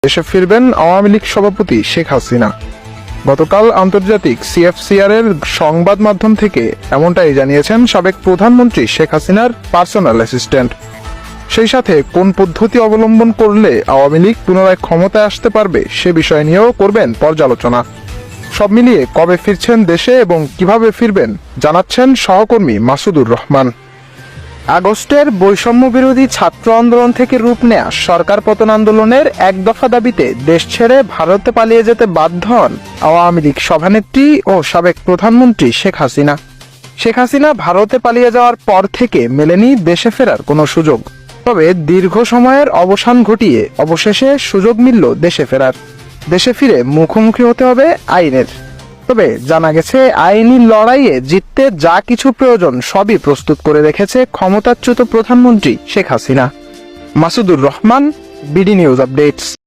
দেশে ফিরবেন আওয়ামী লীগ সভাপতি শেখ হাসিনা। গতকাল আন্তর্জাতিক সিএফসিআর এর সংবাদ মাধ্যম থেকে এমনটাই জানিয়েছেন সাবেক প্রধানমন্ত্রী শেখ হাসিনার পার্সোনাল অ্যাসিস্ট্যান্ট। সেই সাথে কোন পদ্ধতি অবলম্বন করলে আওয়ামী লীগ পুনরায় ক্ষমতায় আসতে পারবে সে বিষয় নিয়েও করবেন পর্যালোচনা। সব মিলিয়ে কবে ফিরছেন দেশে এবং কিভাবে ফিরবেন জানাচ্ছেন সহকর্মী মাসুদুর রহমান। আগস্টের বৈষম্য বিরোধী ছাত্র আন্দোলন থেকে রূপ নেয়া সরকার পতন আন্দোলনের এক দফা দাবিতে দেশ ছেড়ে ভারতে পালিয়ে যেতে বাধ্য হন আওয়ামী লীগ সভানেত্রী ও সাবেক প্রধানমন্ত্রী শেখ হাসিনা। শেখ হাসিনা ভারতে পালিয়ে যাওয়ার পর থেকে মেলেনি দেশে ফেরার কোনো সুযোগ। তবে দীর্ঘ সময়ের অবসান ঘটিয়ে অবশেষে সুযোগ মিলল দেশে ফেরার। দেশে ফিরে মুখোমুখি হতে হবে আইনের। তবে জানা গেছে আইনি লড়াইয়ে জিততে যা কিছু প্রয়োজন সবই প্রস্তুত করে রেখেছে ক্ষমতাচ্যুত প্রধানমন্ত্রী Sheikh Hasina. Masudur Rahman, BD news updates.